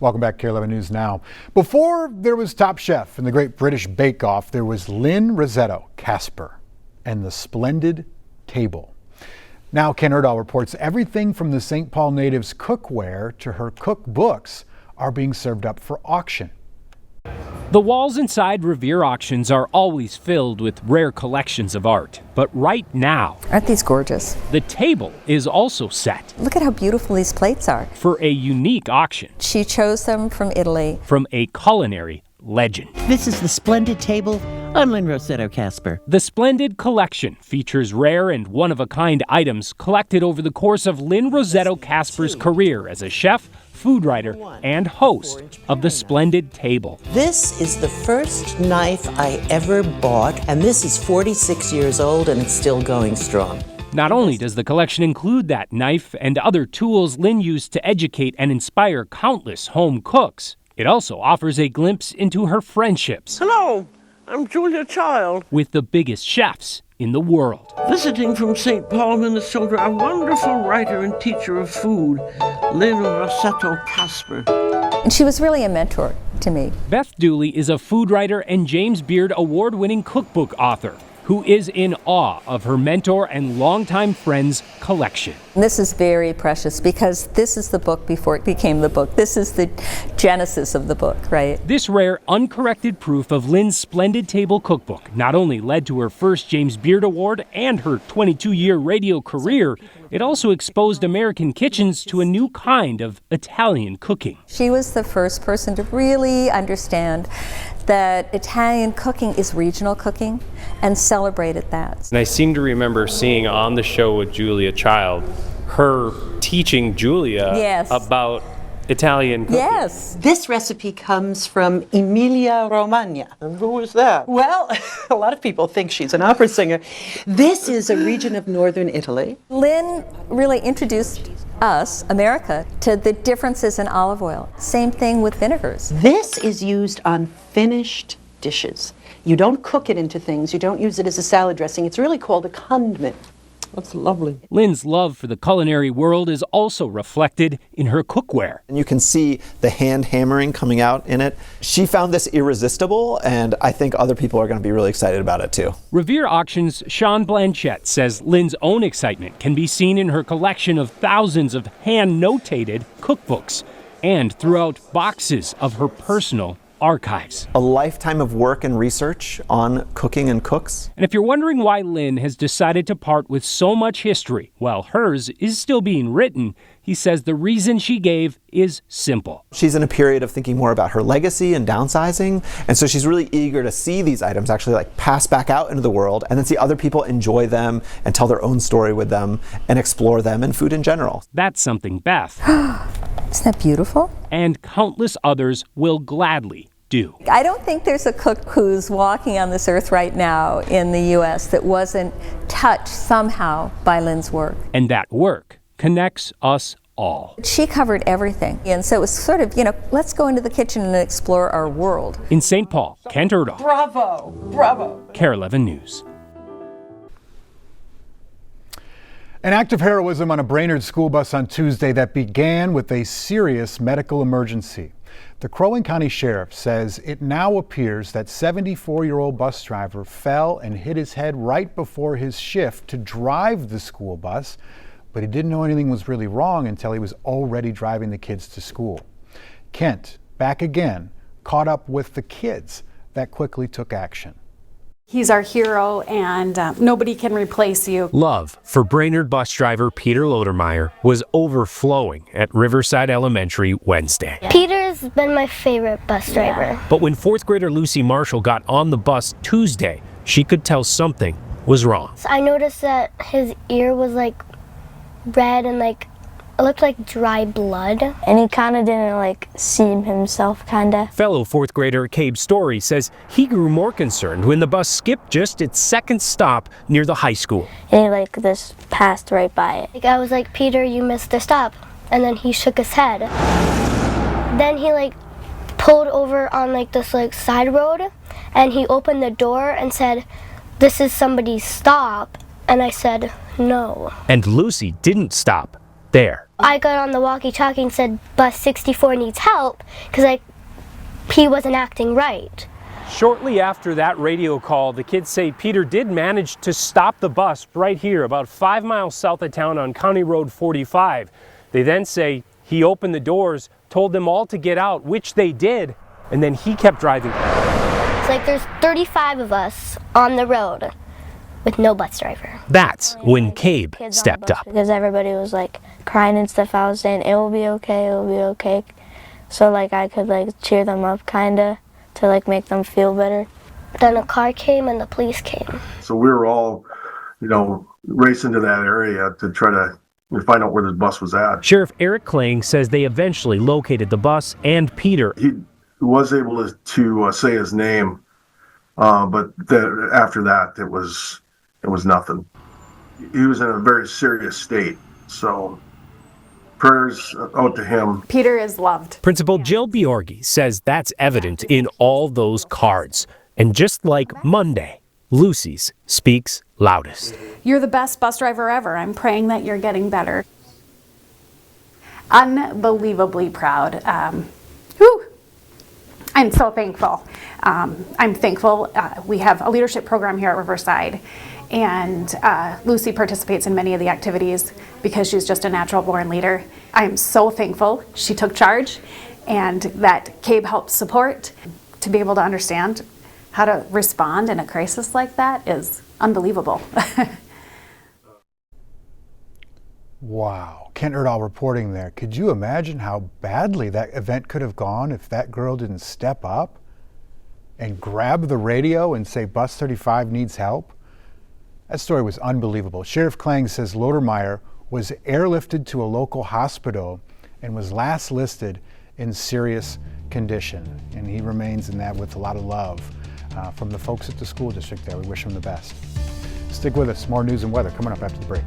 Welcome back, KARE 11 News Now. Before there was Top Chef and the Great British Bake Off, there was Lynn Rossetto Kasper and the Splendid Table. Now Ken Erdahl reports everything from the St. Paul native's cookware to her cookbooks are being served up for auction. The walls inside Revere Auctions are always filled with rare collections of art. But right now, aren't these gorgeous? The table is also set. Look at how beautiful these plates are. For a unique auction. She chose them from Italy. From a culinary legend. This is the Splendid Table. I'm Lynn Rossetto Kasper. The Splendid Collection features rare and one-of-a-kind items collected over the course of Lynn Rossetto Kasper's career as a chef, food writer, and host of the Splendid Table. This is the first knife I ever bought, and this is 46 years old and it's still going strong. Not only does the collection include that knife and other tools Lynn used to educate and inspire countless home cooks, it also offers a glimpse into her friendships. Hello, I'm Julia Child. With the biggest chefs in the world. Visiting from St. Paul, Minnesota, a wonderful writer and teacher of food, Lynn Rossetto Kasper. And she was really a mentor to me. Beth Dooley is a food writer and James Beard award-winning cookbook author who is in awe of her mentor and longtime friend's collection. This is very precious because this is the book before it became the book. This is the genesis of the book, right? This rare, uncorrected proof of Lynn's Splendid Table cookbook not only led to her first James Beard Award and her 22-year radio career, it also exposed American kitchens to a new kind of Italian cooking. She was the first person to really understand that Italian cooking is regional cooking and celebrated that. And I seem to remember seeing on the show with Julia Child, her teaching Julia about Italian cooking. Yes. This recipe comes from Emilia Romagna. And who is that? Well, a lot of people think she's an opera singer. This is a region of northern Italy. Lynn really introduced us, America, to the differences in olive oil. Same thing with vinegars. This is used on finished dishes. You don't cook it into things. You don't use it as a salad dressing. It's really called a condiment. That's lovely. Lynn's love for the culinary world is also reflected in her cookware. And you can see the hand hammering coming out in it. She found this irresistible, and I think other people are going to be really excited about it too. Revere Auctions' Sean Blanchette says Lynn's own excitement can be seen in her collection of thousands of hand-notated cookbooks and throughout boxes of her personal archives. A lifetime of work and research on cooking and cooks. And if you're wondering why Lynn has decided to part with so much history while hers is still being written, he says the reason she gave is simple. She's in a period of thinking more about her legacy and downsizing, and so she's really eager to see these items actually pass back out into the world and then see other people enjoy them and tell their own story with them and explore them and food in general. That's something Beth Isn't that beautiful? and countless others will gladly do. I don't think there's a cook who's walking on this earth right now in the U.S. that wasn't touched somehow by Lynn's work. And that work connects us all. She covered everything. And so it was sort of, let's go into the kitchen and explore our world. In St. Paul, Kent Erdahl. Bravo, bravo. KARE 11 News. An act of heroism on a Brainerd school bus on Tuesday that began with a serious medical emergency. The Crow Wing County Sheriff says it now appears that 74-year-old bus driver fell and hit his head right before his shift to drive the school bus, but he didn't know anything was really wrong until he was already driving the kids to school. Kent, back again, caught up with the kids that quickly took action. He's our hero, and nobody can replace you. Love for Brainerd bus driver Peter Lodermeyer was overflowing at Riverside Elementary Wednesday. Peter's been my favorite bus driver. But when fourth grader Lucy Marshall got on the bus Tuesday, she could tell something was wrong. I noticed that his ear was red and it looked like dry blood. And he kind of didn't see himself, Fellow fourth grader Cabe Story says he grew more concerned when the bus skipped just its second stop near the high school. And he just passed right by it. I was like, Peter, you missed the stop. And then he shook his head. Then he pulled over on this side road, and he opened the door and said, "This is somebody's stop." And I said, "No." And Lucy didn't stop. there. I got on the walkie-talkie and said bus 64 needs help because he wasn't acting right. Shortly after that radio call, the kids say Peter did manage to stop the bus right here, about 5 miles south of town on County Road 45. They then say he opened the doors, told them all to get out, which they did, and then he kept driving. It's like there's 35 of us on the road with no bus driver. That's when Cabe stepped up. Because everybody was like crying and stuff. I was saying, it will be okay, it will be okay. So like I could like cheer them up kinda to like make them feel better. Then a car came and the police came. So we were all, racing to that area to try to find out where this bus was at. Sheriff Eric Kling says they eventually located the bus and Peter. He was able to say his name, but after that, it was nothing. He was in a very serious state, so prayers out to him. Peter is loved. Principal Jill Bjorgi says that's evident in all those cards. And just like Monday, Lucy's speaks loudest. You're the best bus driver ever. I'm praying that you're getting better. Unbelievably proud. I'm so thankful. I'm thankful we have a leadership program here at Riverside, and Lucy participates in many of the activities because she's just a natural born leader. I'm so thankful she took charge and that Cabe helped support. To be able to understand how to respond in a crisis like that is unbelievable. Wow. Kent Erdahl reporting there. Could you imagine how badly that event could have gone if that girl didn't step up and grab the radio and say bus 35 needs help? That story was unbelievable. Sheriff Kling says Lodermeyer was airlifted to a local hospital and was last listed in serious condition. And he remains in that with a lot of love from the folks at the school district there. We wish him the best. Stick with us. More news and weather coming up after the break.